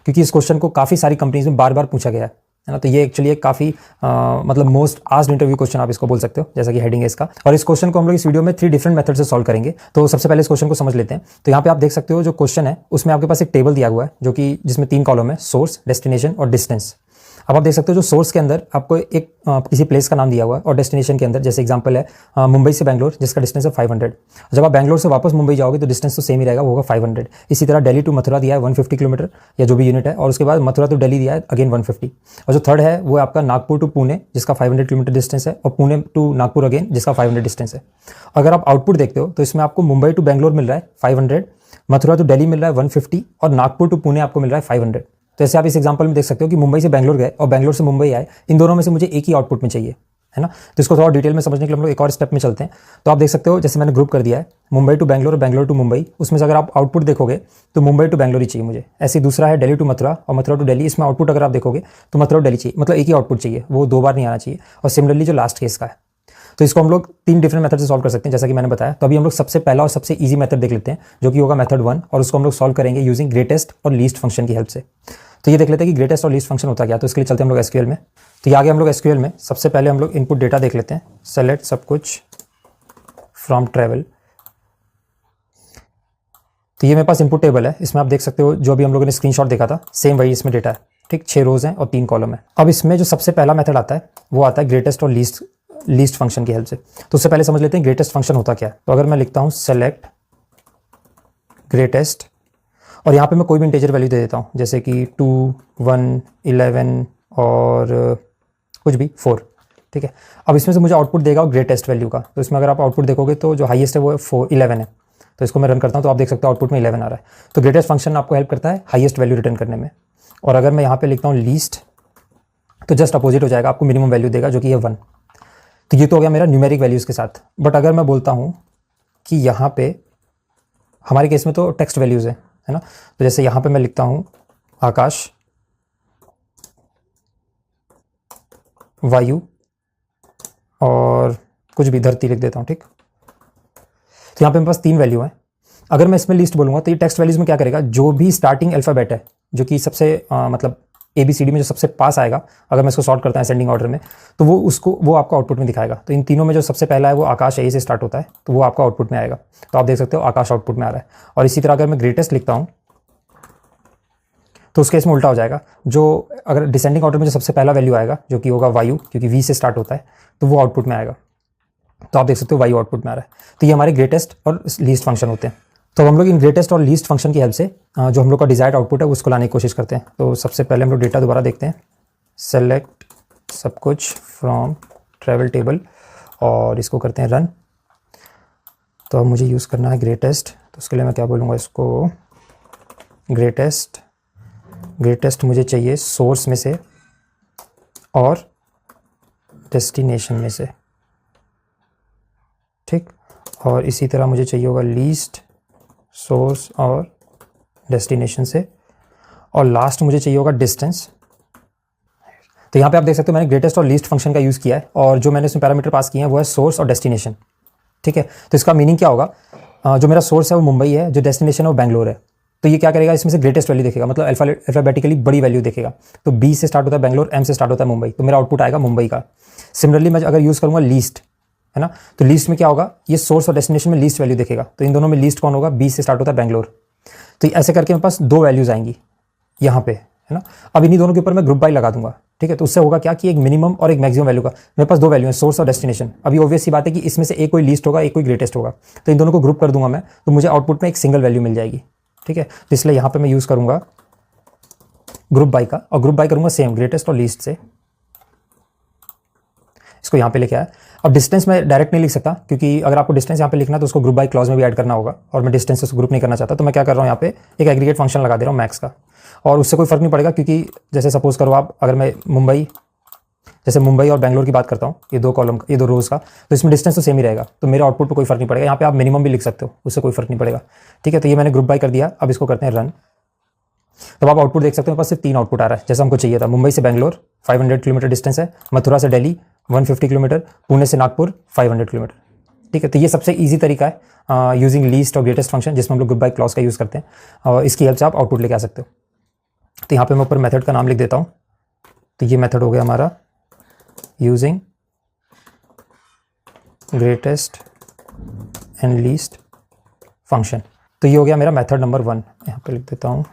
क्योंकि इस क्वेश्चन को काफ़ी सारी कंपनीज में बार बार पूछा गया है ना। तो ये एक्चुअली एक काफ़ी मतलब मोस्ट आस्क्ड इंटरव्यू क्वेश्चन आप इसको बोल सकते हो, जैसा कि हेडिंग है इसका। और इस क्वेश्चन को हम लोग इस वीडियो में 3 डिफरेंट मेथड से सॉल्व करेंगे। तो सबसे पहले इस क्वेश्चन को समझ लेते हैं। तो यहाँ पे आप देख सकते हो जो क्वेश्चन है उसमें आपके पास एक टेबल दिया हुआ है जो कि जिसमें 3 कॉलम है, सोर्स, डेस्टिनेशन और डिस्टेंस। अब आप देख सकते हो जो सोर्स के अंदर आपको एक किसी प्लेस का नाम दिया हुआ है और डेस्टिनेशन के अंदर जैसे एग्जांपल है मुंबई से बैंगलोर जिसका डिस्टेंस है 500। जब आप बैंगलोर से वापस मुंबई जाओगे तो डिस्टेंस तो सेम ही रहेगा, वो होगा 500। इसी तरह दिल्ली टू मथुरा दिया है 150 किलोमीटर या जो भी यूनिट है, और उसके बाद मथुरा टू दिल्ली दिया है अगेन 150। और जो थर्ड है वो आपका नागपुर टू पुणे जिसका 500 किलोमीटर डिस्टेंस है, और पुणे टू नागपुर अगेन जिसका 500 डिस्टेंस है। अगर आप आउटपुट देखते हो तो इसमें आपको मुंबई टू बैंगलोर मिल रहा है 500, मथुरा टू दिल्ली मिल रहा है 150 और नागपुर टू पुणे आपको मिल रहा है 500। तो ऐसे आप इस एग्जांपल में देख सकते हो कि मुंबई से बैंगलोर गए और बैंगलोर से मुंबई आए, इन दोनों में से मुझे एक ही आउटपुट में चाहिए, है ना। तो इसको थोड़ा डिटेल में समझने के लिए हम लोग एक और स्टेप में चलते हैं। तो आप देख सकते हो जैसे मैंने ग्रुप कर दिया है मुंबई टू बैंगलोर और बैंगलोर टू मुंबई, उसमें से अगर आप आउटपुट देखोगे तो मुंबई टू बैंगलोर ही चाहिए मुझे। ऐसे दूसरा है दिल्ली टू मथुरा और मथुरा टू दिल्ली, इसमें आउटपुट अगर आप देखोगे तो मथुरा टू दिल्ली चाहिए, मतलब एक ही आउटपुट चाहिए, वो 2 बार नहीं आना चाहिए। और सिमिलरली जो लास्ट केस का है, तो इसको हम लोग 3 डिफरेंट मेथड से सॉल्व कर सकते हैं जैसा कि मैंने बताया। तो अभी हम लोग सबसे पहला और सबसे इजी मेथड देख लेते हैं जो कि होगा मेथड 1, और उसको हम लोग सॉल्व करेंगे यूजिंग ग्रेटेस्ट और लीस्ट फंक्शन की हेल्प से। तो ये देख लेते हैं कि ग्रेटेस्ट और लीस्ट फंक्शन होता क्या। तो इसके लिए चलते हैं हम लोग एसक्यूएल में। तो ये आगे हम लोग एसक्यूएल में सबसे पहले हम लोग इनपुट डेटा देख लेते हैं, सेलेक्ट सब कुछ फ्रॉम ट्रैवल। तो ये मेरे पास इनपुट टेबल है, इसमें आप देख सकते हो जो अभी हम लोगों ने स्क्रीनशॉट देखा था सेम वही इसमें डेटा है, ठीक। 6 रोज हैं और 3 कॉलम है। अब इसमें जो सबसे पहला मेथड आता है वो आता है ग्रेटेस्ट और लीस्ट फंक्शन की हेल्प से। तो उससे पहले समझ लेते हैं ग्रेटेस्ट फंक्शन होता क्या है। तो अगर मैं लिखता हूं सेलेक्ट ग्रेटेस्ट और यहाँ पे मैं कोई भी इंटीजर वैल्यू दे देता हूँ जैसे कि 2, 1, 11 और कुछ भी 4, ठीक है। अब इसमें से मुझे आउटपुट देगा ग्रेटेस्ट वैल्यू का। तो इसमें अगर आप आउटपुट देखोगे तो जो हाईएस्ट है वो 11 है। तो इसको मैं रन करता हूँ तो आप देख सकते हो आउटपुट में 11 आ रहा है। तो ग्रेटेस्ट फंक्शन आपको हेल्प करता है हाईएस्ट वैल्यू रिटर्न करने में। और अगर मैं यहाँ पे लिखता हूँ लीस्ट तो जस्ट अपोजिट हो जाएगा, आपको मिनिमम वैल्यू देगा जो कि है 1। तो ये तो हो गया मेरा न्यूमेरिक वैल्यूज़ के साथ। बट अगर मैं बोलता हूँ कि यहाँ पे हमारे केस में तो टेक्स्ट वैल्यूज़ है ना। तो जैसे यहाँ पे मैं लिखता हूँ आकाश, वायु और कुछ भी धरती लिख देता हूँ, ठीक। तो यहाँ पे मेरे पास 3 वैल्यू हैं। अगर मैं इसमें लिस्ट बोलूँगा तो ये टेक्स्ट वैल्यूज़ में क्या करेगा, जो भी स्टार्टिंग अल्फ़ाबेट है जो कि सबसे मतलब ABCD में जो सबसे पास आएगा, अगर मैं इसको सॉर्ट करता है असेंडिंग ऑर्डर में, तो वो आपको आउटपुट में दिखाएगा। तो इन तीनों में जो सबसे पहला है वो आकाश A से स्टार्ट होता है, तो वो आपको आउटपुट में आएगा। तो आप देख सकते हो आकाश आउटपुट में आ रहा है। और इसी तरह अगर मैं ग्रेटेस्ट लिखता हूँ तो उस केस में उल्टा हो जाएगा, जो अगर डिसेंडिंग ऑर्डर में जो सबसे पहला वैल्यू आएगा जो कि होगा वायु, क्योंकि V से स्टार्ट होता है, तो वो आउटपुट में आएगा। तो आप देख सकते हो वायु आउटपुट में आ रहा है। तो ये हमारे ग्रेटेस्ट और लीस्ट फंक्शन होते हैं। तो हम लोग इन ग्रेटेस्ट और लीस्ट फंक्शन की हेल्प से जो हम लोग का डिजायर्ड आउटपुट है उसको लाने की कोशिश करते हैं। तो सबसे पहले हम लोग डेटा दोबारा देखते हैं, सेलेक्ट सब कुछ फ्रॉम ट्रैवल टेबल, और इसको करते हैं रन। तो अब मुझे यूज़ करना है ग्रेटेस्ट। तो उसके लिए मैं क्या बोलूँगा, इसको ग्रेटेस्ट मुझे चाहिए सोर्स में से और डेस्टिनेशन में से, ठीक। और इसी तरह मुझे चाहिए होगा लीस्ट सोर्स और डेस्टिनेशन से, और लास्ट मुझे चाहिए होगा डिस्टेंस। तो यहाँ पे आप देख सकते हो मैंने ग्रेटेस्ट और लीस्ट फंक्शन का यूज़ किया है, और जो मैंने इसमें पैरामीटर पास किए हैं वो है सोर्स और डेस्टिनेशन, ठीक है। तो इसका मीनिंग क्या होगा, जो मेरा सोर्स है वो मुंबई है, जो डेस्टिनेशन है वो बैंगलोर है। तो ये क्या करेगा, इसमें से ग्रेटेस्ट वैल्यू देखेगा, मतलब अल्फाबेटिकली बड़ी वैल्यू देखेगा। तो B से स्टार्ट होता है बैंगलोर, M से स्टार्ट होता है मुंबई, तो मेरा आउटपुट आएगा मुंबई का। सिमिलरली मैं अगर यूज़ करूँगा लीस्ट, है ना, तो लीस्ट में क्या होगा, ये सोर्स और डेस्टिनेशन में लीस्ट वैल्यू देखेगा। तो इन दोनों में लीस्ट कौन होगा, B से स्टार्ट होता है बैंगलोर। तो ऐसे करके मेरे पास 2 वैल्यूज़ आएंगी यहाँ पे, है ना। अब इन्हीं दोनों के ऊपर मैं ग्रुप बाय लगा दूंगा, ठीक है। तो उससे होगा क्या कि एक मिनिमम और एक मैक्सिमम वैल्यू का मेरे पास 2 वैल्यू है, सोर्स और डेस्टिनेशन। अभी ऑब्वियस सी बात है कि इसमें से एक कोई लीस्ट होगा, एक कोई ग्रेटेस्ट होगा। तो इन दोनों को ग्रुप कर दूंगा मैं, तो मुझे आउटपुट में एक सिंगल वैल्यू मिल जाएगी, ठीक है। तो इसलिए यहाँ पे मैं यूज़ करूँगा ग्रुप बाय का, और ग्रुप बाय करूँगा सेम ग्रेटेस्ट और लीस्ट से। इसको यहाँ पे लेके आया। अब डिस्टेंस मैं डायरेक्ट नहीं लिख सकता, क्योंकि अगर आपको डिस्टेंस यहाँ पे लिखना है तो उसको ग्रुप बाय क्लॉज में भी ऐड करना होगा, और मैं डिस्टेंस से ग्रुप नहीं करना चाहता। तो मैं क्या कर रहा हूँ, यहाँ पे एक एग्रीगेट फंक्शन लगा दे रहा हूँ मैक्स का, और उससे कोई फर्क नहीं पड़ेगा। क्योंकि जैसे सपोज करो आप, अगर मैं मुंबई और बैंगलोर की बात करता हूँ, ये 2 कॉलम ये 2 रोज का, तो इसमें डिस्टेंस तो सेम ही रहेगा, तो मेरे आउटपुट पर कोई फर्क नहीं पड़ेगा। यहाँ पे आप मिनिमम भी लिख सकते हो, उससे कोई फर्क नहीं पड़ेगा, ठीक है। तो ये मैंने ग्रुप बाय कर दिया। अब इसको करते हैं रन। तो आप आउटपुट देख सकते हो, पास सिर्फ 3 आउटपुट आ रहा है जैसा हमको चाहिए था। मुंबई से बैंगलोर 500 किलोमीटर डिस्टेंस है, मथुरा से दिल्ली 150 किलोमीटर, पुणे से नागपुर 500 किलोमीटर, ठीक है। तो ये सबसे ईजी तरीका है यूजिंग लीस्ट और ग्रेटेस्ट फंक्शन, जिसमें हम लोग ग्रुप बाय क्लॉज का यूज़ करते हैं, और इसकी हेल्प से आप आउटपुट लेके आ सकते हो। तो यहाँ पे मैं ऊपर मेथड का नाम लिख देता हूँ। तो ये मेथड हो गया हमारा using greatest and least function. तो ये हो गया मेरा मेथड नंबर 1। यहाँ पे लिख देता हूँ